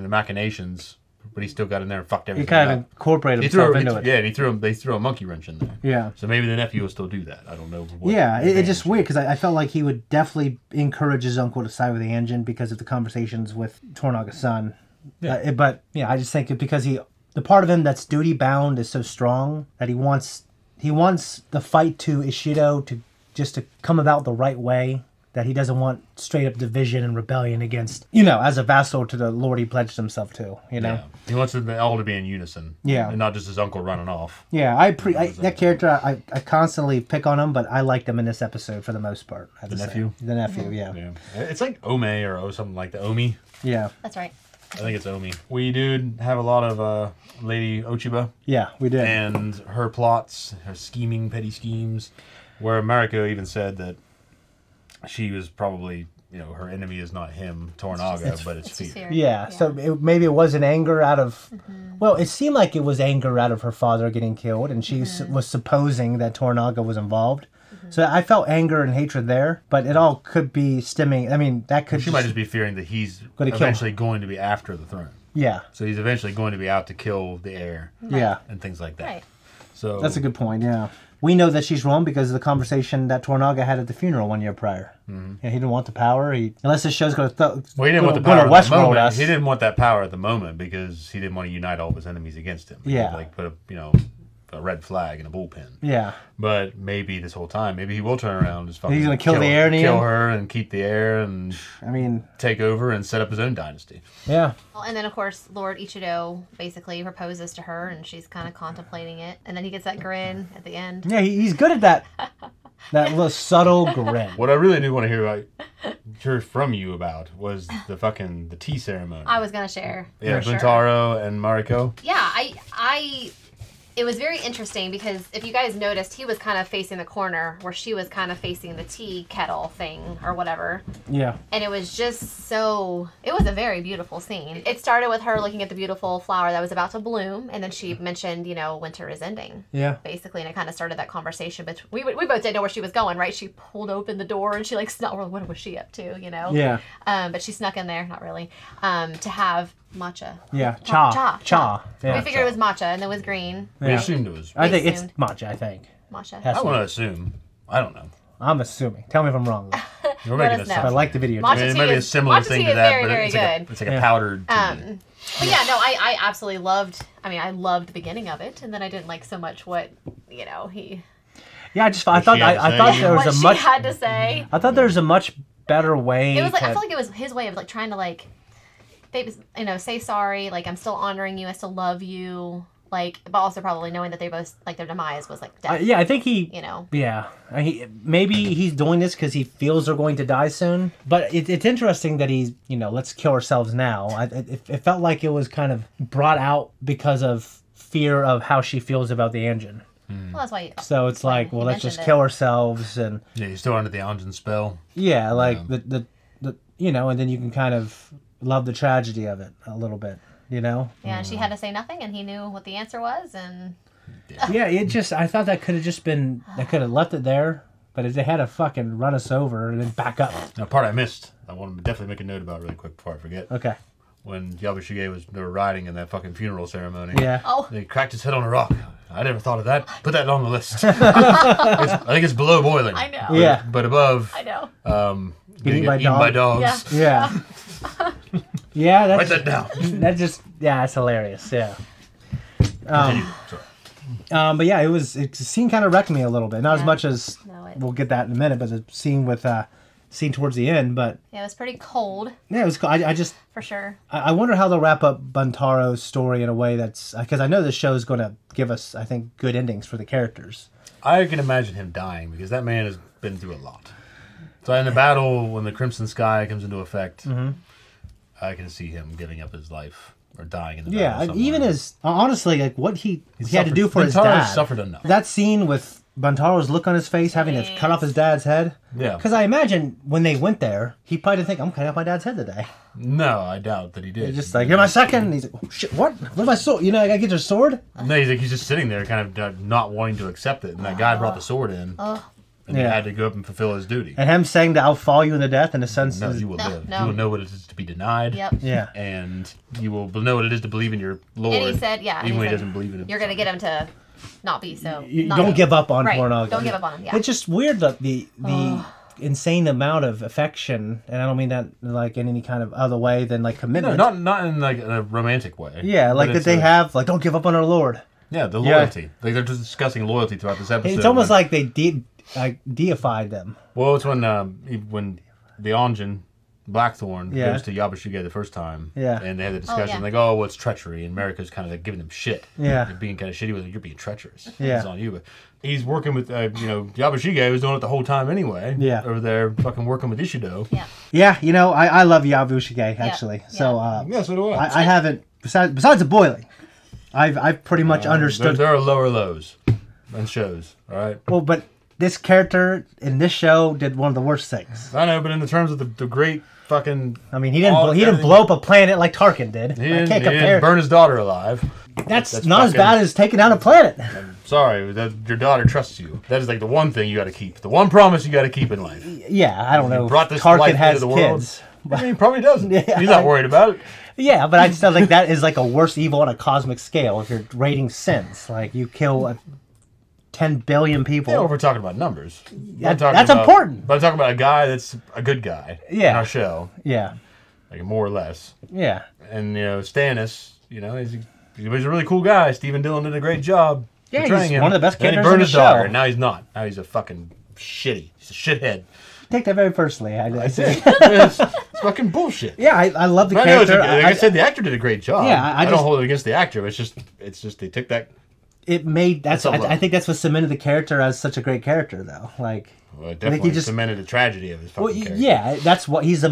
machinations, but he still got in there and fucked everything. He kind of incorporated himself into it. Yeah, and they threw a monkey wrench in there. Yeah. So maybe the nephew will still do that. I don't know. It's just weird because I felt like he would definitely encourage his uncle to side with the engine because of the conversations with Tornaga's son. Yeah. But I just think because the part of him that's duty bound is so strong that he wants the fight to Ishido to come about the right way. That he doesn't want straight up division and rebellion against, as a vassal to the lord he pledged himself to, Yeah. He wants them all to be in unison. Yeah. And not just his uncle running off. Yeah, that character, I constantly pick on him, but I liked him in this episode for the most part. The nephew? The nephew, yeah. It's like Ome or something like that. Omi. Yeah. That's right. I think it's Omi. We did have a lot of Lady Ochiba. Yeah, we did. And her plots, her scheming, petty schemes, where Mariko even said that she was probably, her enemy is not him, Tornaga, but it's fear. Yeah, so maybe it wasn't anger out of... Well, it seemed like it was anger out of her father getting killed, and she was supposing that Tornaga was involved. So I felt anger and hatred there, but it all could be stemming... I mean, that could... She might just be fearing that he's eventually going to be after the throne. Yeah. So he's eventually going to be out to kill the heir. Yeah. And things like that. Right. So that's a good point, yeah. We know that she's wrong because of the conversation that Tornaga had at the funeral 1 year prior. Mm-hmm. Yeah, he didn't want the power. Unless this show's going to... he didn't want the power at the moment. He didn't want that power at the moment because he didn't want to unite all of his enemies against him. Yeah. Like put a red flag in a bullpen. Yeah. But maybe this whole time, maybe he will turn around and just fucking he's going to kill the heir, kill her and keep the heir and take over and set up his own dynasty. Yeah. Well, and then of course Lord Ichido basically proposes to her, and she's kind of contemplating it, and then he gets that grin at the end. Yeah, he's good at that. That little subtle grin. What I really do want to hear from you about was the tea ceremony. I was gonna share. Yeah, Buntaro and Mariko. Yeah, it was very interesting because if you guys noticed, he was kind of facing the corner where she was kind of facing the tea kettle thing or whatever. Yeah. And it was just it was a very beautiful scene. It started with her looking at the beautiful flower that was about to bloom, and then she mentioned, winter is ending. Yeah. Basically, and it kind of started that conversation. But we both didn't know where she was going, right? She pulled open the door and she snuck. What was she up to, Yeah. But she snuck in there, not really, to have matcha. Yeah, cha. Yeah, we figured it was matcha, and it was green. We assumed it was. I think it's matcha. I think matcha. I want to assume. I don't know. I'm assuming. Tell me if I'm wrong. You're making a I like the video. It might be a similar thing to that, but it's like a powdered. But yeah, no, I absolutely loved. I loved the beginning of it, and then I didn't like so much what he. Yeah, I thought there was what she had to say. I thought there was a much better way. It was like I felt like it was his way of trying to say sorry. I'm still honoring you. I still love you. But also probably knowing that they both their demise was death. Yeah, I think he. Yeah, maybe he's doing this because he feels they're going to die soon. But it's interesting that he's let's kill ourselves now. It felt like it was kind of brought out because of fear of how she feels about the engine. Well, that's why. So it's let's just kill ourselves and. Yeah, you're still under the engine spell. Yeah, the and then you can kind of love the tragedy of it a little bit. Yeah, and she had to say nothing, and he knew what the answer was, and... Yeah, I thought that could have just been... They could have left it there, but if they had to fucking run us over and then back up. Now, part I missed, I want to definitely make a note about really quick before I forget. Okay. When Yabushige they were riding in that fucking funeral ceremony. Yeah. Oh. He cracked his head on a rock. I never thought of that. Put that on the list. I think it's below boiling. I know. Yeah. But above... I know. Getting eaten by dogs. Yeah. Yeah, write that down. That's hilarious. Yeah. But yeah, the scene kind of wrecked me a little bit. Not as much as we'll get that in a minute, but the scene towards the end. But yeah, it was pretty cold. Yeah, it was cool. I just for sure. I wonder how they'll wrap up Buntaro's story in a way that's because I know this show is going to give us, I think, good endings for the characters. I can imagine him dying because that man has been through a lot. So in the battle, when the Crimson Sky comes into effect. Mm-hmm. I can see him giving up his life or dying in the battle. Yeah, even as honestly, what he had to do for his dad. Suffered enough. That scene with Buntaro's look on his face, having to cut off his dad's head. Yeah. Because I imagine when they went there, he probably didn't think, I'm cutting off my dad's head today. No, I doubt that he did. He's just you're my second. And he's like, oh, shit, what? Where's my sword? I gotta get your sword? No, he's just sitting there kind of not wanting to accept it. And that guy brought the sword in. And he had to go up and fulfill his duty. And him saying that I'll follow you in the death, in a sense, no, you will live. No. You will know what it is to be denied. Yep. Yeah. And you will know what it is to believe in your Lord. And he said, even when he doesn't believe in him. You're going to get him to not be so. Don't give up on Tornaga. Don't give up on him. Yeah. It's just weird that the insane amount of affection, and I don't mean that like in any kind of other way than like commitment. No, not in like a romantic way. Yeah, like that they have like don't give up on our Lord. Yeah, the loyalty. Yeah. Like they're just discussing loyalty throughout this episode. It's almost like they deified them. Well, it's when the Onjin Blackthorn goes to Yabashige the first time. Yeah. And they had the discussion like, oh, well, it's treachery, and Marika's kind of like giving them shit. Yeah. They're being kind of shitty with it. You're being treacherous. Yeah. It's on you. But he's working with Yabashige was doing it the whole time anyway. Yeah. Over there fucking working with Ishido. Yeah. Yeah, I love Yabashige actually. Yeah. So so do I. I haven't besides the boiling. I've pretty much understood. There are lower lows on shows, all right? Well, but this character in this show did one of the worst things. I know, but in the terms of the great fucking... I mean, he didn't blow up a planet like Tarkin did. He didn't burn his daughter alive. That's not as bad as taking down a planet. I'm sorry, your daughter trusts you. That is like the one thing you got to keep. The one promise you got to keep in life. Yeah, I don't know. Brought this Tarkin has the kids. I mean, he probably doesn't. He's not worried about it. Yeah, but I just felt like that is like a worse evil on a cosmic scale. If you're rating sins, like you kill 10 billion people. Yeah, well, we're talking about numbers. That's important. But I'm talking about a guy that's a good guy in our show. Yeah. Like more or less. Yeah. And, Stannis, he was a really cool guy. Stephen Dillon did a great job portraying him. One of the best characters he burned in the his daughter, show. and now he's not. Now he's a fucking shitty. He's a shithead. Take that very personally. I did. It's fucking bullshit. Yeah, I love the character. Like I said, the actor did a great job. Yeah, I don't hold it against the actor. It's just they took that. It made I think that's what cemented the character as such a great character, though. Like, well, it definitely cemented the tragedy of his fucking character. Yeah, that's what he's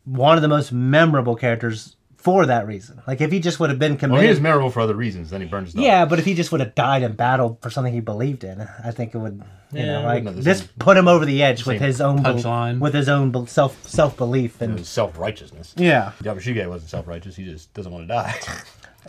one of the most memorable characters for that reason. Like, if he just would have been committed, well, he is memorable for other reasons. Then he burns his daughter. Yeah, but if he just would have died in battle for something he believed in, I think it would. This same, put him over the edge with his own punchline, with his own self belief and self righteousness. Yeah, Yabashige wasn't self righteous. He just doesn't want to die.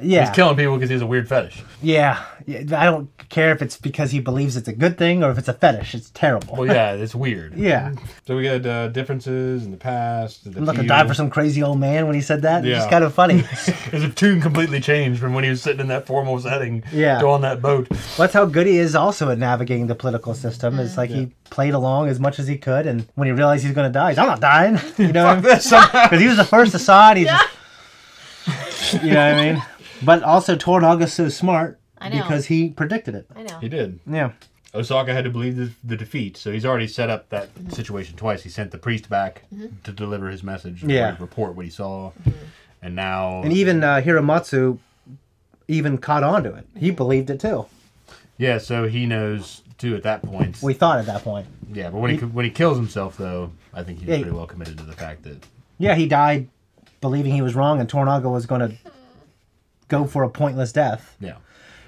Yeah, he's killing people because he has a weird fetish. Yeah, I don't care if it's because he believes it's a good thing or if it's a fetish. It's terrible. Well, yeah, it's weird. Yeah. So we got differences in the past. I'm not gonna die for some crazy old man when he said that. Yeah. It's kind of funny. His tune completely changed from when he was sitting in that formal setting to on that boat. Well, that's how good he is also at navigating the political system. It's like he played along as much as he could, and when he realized he's going to die, I'm not dying. You know, because he was the first to saw it. He's just, you know what I mean? But also, Tornaga's so smart because he predicted it. I know. He did. Yeah. Osaka had to believe the defeat, so he's already set up that situation twice. He sent the priest back to deliver his message, report what he saw, and now... And even Hiramatsu even caught on to it. He believed it too. Yeah, so he knows too at that point. We thought at that point. Yeah, but when he kills himself, though, I think he's pretty well committed to the fact that... Yeah, he died believing he was wrong, and Tornaga was going to go for a pointless death. Yeah.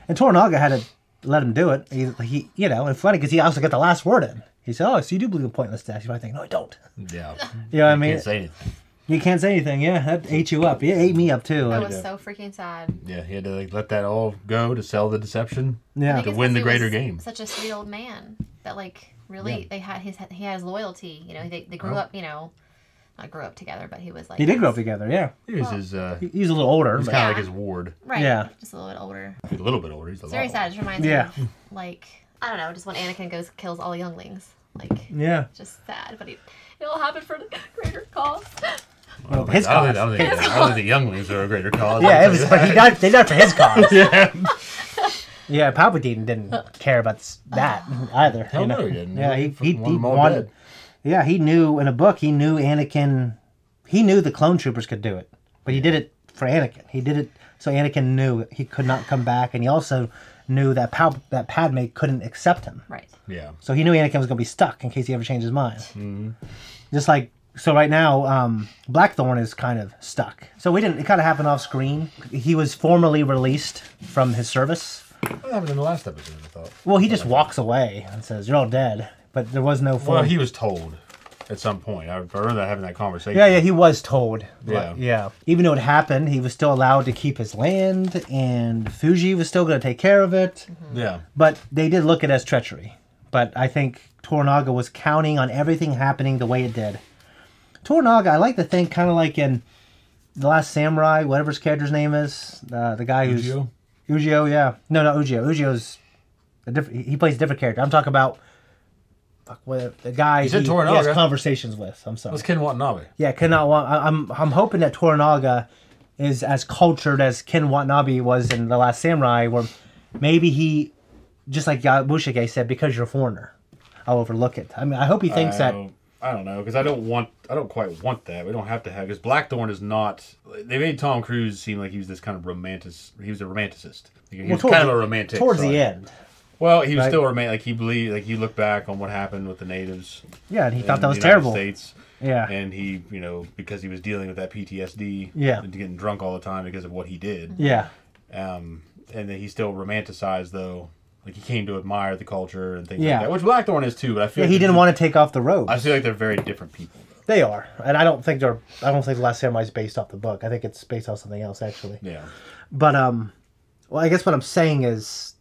And Tornaga had to let him do it. He you know, and funny because he also got the last word in. He said, "Oh, so you do believe in pointless death?" You might think, "No, I don't." Yeah. You know what I mean? You can't say anything. You can't say anything. Yeah, that ate you up. It ate me up too. That was so freaking sad. Yeah, he had to let that all go to sell the deception. Yeah. To win the greater game. Such a sweet old man that really he had his loyalty. You know, they grew up. You know. Not grew up together, but he was like... He did grow up together, yeah. He was his... He's a little older. He's kind of like his ward. Right. Yeah. Just a little bit older. He's a little bit older. He's a lot very sad. It older. just reminds me of, I don't know, just when Anakin kills all the younglings. Yeah. Just sad, but it'll happen for the greater cause. Well, his cause. I don't think the younglings are a greater cause. Yeah, but they died for his cause. Yeah. Yeah, Palpatine didn't care about that either. Hell no, he didn't. Yeah, he wanted... Yeah, he knew in a book. He knew Anakin. He knew the clone troopers could do it, but he did it for Anakin. He did it so Anakin knew he could not come back, and he also knew that Padme couldn't accept him. Right. Yeah. So he knew Anakin was going to be stuck in case he ever changed his mind. Mm-hmm. Just like right now, Blackthorn is kind of stuck. So it kind of happened off screen. He was formally released from his service. What happened in the last episode? I thought. Well, he just walks away and says, "You're all dead." But there was no form. Well, he was told at some point. I remember having that conversation. Yeah, he was told. Yeah. Even though it happened, he was still allowed to keep his land, and Fuji was still going to take care of it. Yeah. But they did look at it as treachery. but I think Toranaga was counting on everything happening the way it did. Toranaga, I like to think kind of like in The Last Samurai, whatever his character's name is, the guy who's... Ujio, yeah. No, not Ujio. Ujio's he plays a different character. I'm talking about the guy he has conversations with. I'm sorry. That's Ken Watanabe. Yeah, Ken Watanabe. I'm hoping that Toranaga is as cultured as Ken Watanabe was in The Last Samurai, where maybe he, just like Yabushige said, because you're a foreigner, I'll overlook it. I mean, I hope he thinks that... I don't know, because I don't quite want that. We don't have to have, because Blackthorn is not. They made Tom Cruise seem like he was this kind of romantic. He was a romanticist. He was kind of a romantic. Towards the end. Well, he was still romantic. Like he believed, like he looked back on what happened with the natives. Yeah, and he thought that was terrible. States. Yeah, and he, because he was dealing with that PTSD. Yeah, and getting drunk all the time because of what he did. Yeah, and then he still romanticized though. Like he came to admire the culture and things like that, which Blackthorn is too. But I feel he didn't want to take off the robes. I feel like they're very different people. They are, and I don't think The Last Samurai is based off the book. I think it's based off something else actually. Yeah. But well, I guess what I'm saying is,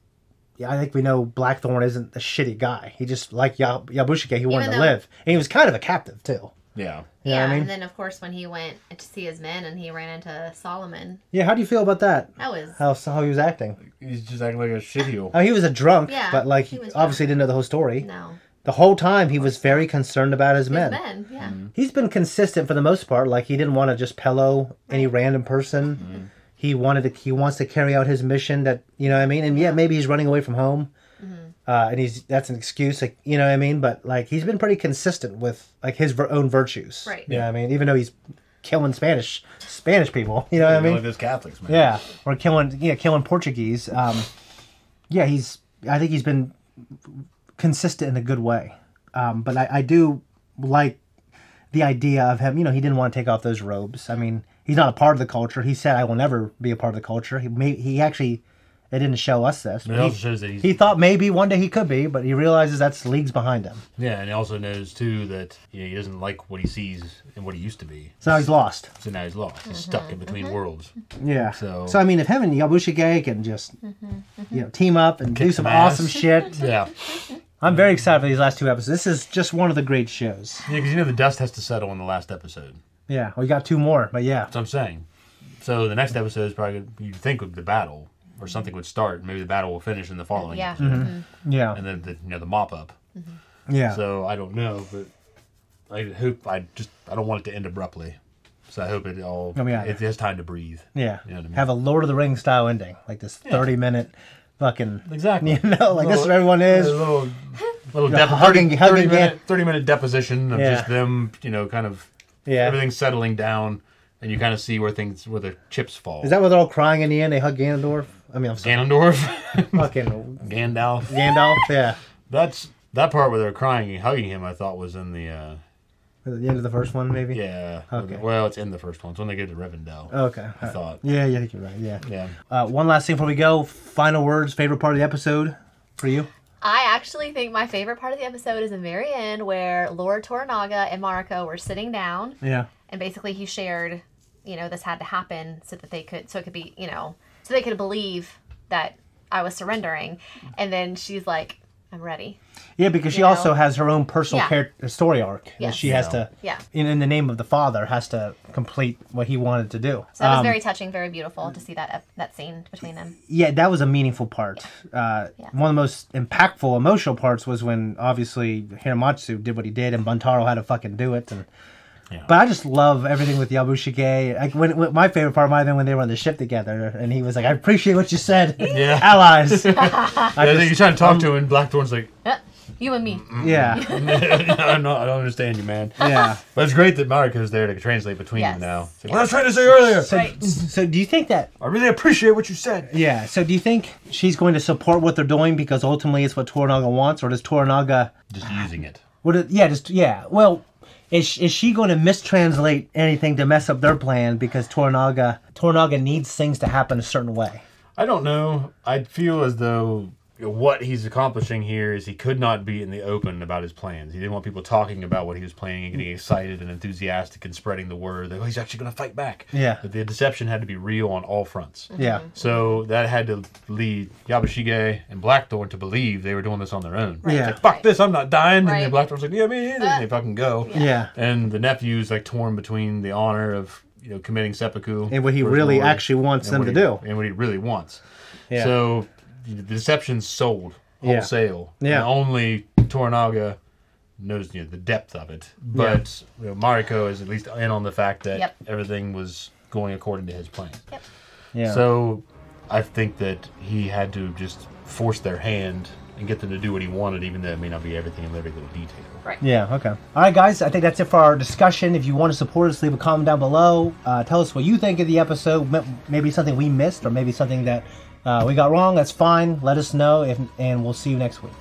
I think we know Blackthorn isn't a shitty guy. He just like Yabushige, he wanted to live, and he was kind of a captive too. Yeah. You know what I mean? And then of course when he went to see his men and he ran into Solomon. Yeah, how do you feel about that? That was how he was acting. He's just acting like a shitheel. I mean, he was a drunk, but like he was obviously didn't know the whole story. No. The whole time he was very concerned about his men. Yeah. Mm-hmm. He's been consistent for the most part. Like he didn't want to just pillow any random person. Mm-hmm. He wants to carry out his mission. That you know what I mean. And maybe he's running away from home. And that's an excuse, like you know what I mean. But like he's been pretty consistent with like his own virtues, right? You know what I mean. Even though he's killing Spanish people, you know what I mean. Like those Catholics, man. Yeah, or killing Portuguese. I think he's been consistent in a good way. But I do like the idea of him. He didn't want to take off those robes. I mean, he's not a part of the culture. He said, "I will never be a part of the culture." He actually. They didn't show us this. But it also shows that he thought maybe one day he could be, but he realizes that's leagues behind him. Yeah, and he also knows, too, that he doesn't like what he sees and what he used to be. So now he's lost. So now he's lost. He's stuck in between worlds. Yeah. So I mean, if him and Yabushige can just team up and do some awesome shit. Yeah. I'm very excited for these last two episodes. This is just one of the great shows. Yeah, because the dust has to settle in the last episode. Yeah, we got two more, but yeah. That's what I'm saying. So the next episode is probably, you'd think, would be the battle. Or something would start. Maybe the battle will finish in the following. Yeah. Episode. Yeah. And then the mop up. Yeah. So I don't know, but I hope I don't want it to end abruptly. So I hope it all it has time to breathe. Yeah. You know what I mean? Have a Lord of the Rings style ending, like this 30-minute fucking exactly. This is where everyone is. A little 30-minute deposition of just them, kind of everything settling down. And you kind of see where the chips fall. Is that where they're all crying in the end? They hug Ganondorf? I mean, I'm sorry. Ganondorf? Fucking... Gandalf, yeah. That part where they're crying and hugging him, I thought was in the... At the end of the first one, maybe? Yeah. Okay. Well, it's in the first one. It's when they get to Rivendell. Okay. I thought. Yeah, I think you're right. Yeah. Yeah. One last thing before we go. Final words, favorite part of the episode for you? I actually think my favorite part of the episode is the very end where Lord Toranaga and Mariko were sitting down. Yeah. And basically he shared... this had to happen so that they could believe that I was surrendering. And then she's like, I'm ready. Yeah, because she also has her own personal story arc. Yes. That she has to, in the name of the father, has to complete what he wanted to do. So that was very touching, very beautiful to see that scene between them. Yeah, that was a meaningful part. One of the most impactful, emotional parts was when, obviously, Hiramatsu did what he did and Buntaro had to fucking do it. And But I just love everything with Yabushige. Like when my favorite part might have been when they were on the ship together, and he was like, "I appreciate what you said, allies." I think you're trying to talk to him, and Blackthorn's like, "You and me." Yeah, I don't understand you, man. Yeah, but it's great that Mariko's there to translate between them now. Like, what I was trying to say earlier. So do you think that I really appreciate what you said? Yeah. So do you think she's going to support what they're doing because ultimately it's what Toranaga wants, or does Toranaga just using it? Well. Is she going to mistranslate anything to mess up their plan because Toranaga needs things to happen a certain way? I don't know. I feel as though what he's accomplishing here is he could not be in the open about his plans. He didn't want people talking about what he was planning and getting excited and enthusiastic and spreading the word that he's actually going to fight back. Yeah. But the deception had to be real on all fronts. Yeah. So that had to lead Yabashige and Blackthorn to believe they were doing this on their own. Right. Yeah. Like, fuck this, I'm not dying. Right. And then Blackthorn's like, yeah, me either. And they fucking go. Yeah. And the nephew's like torn between the honor of committing seppuku and what he really actually wants them to do. And what he really wants. Yeah. So the deception's sold wholesale. Yeah. And only Toranaga knows the depth of it. But Mariko is at least in on the fact that everything was going according to his plan. Yep. Yeah. So I think that he had to just force their hand and get them to do what he wanted, even though it may not be everything in every little detail. Right. Yeah, okay. All right, guys, I think that's it for our discussion. If you want to support us, leave a comment down below. Tell us what you think of the episode. Maybe something we missed or maybe something that we got wrong. That's fine. Let us know, and we'll see you next week.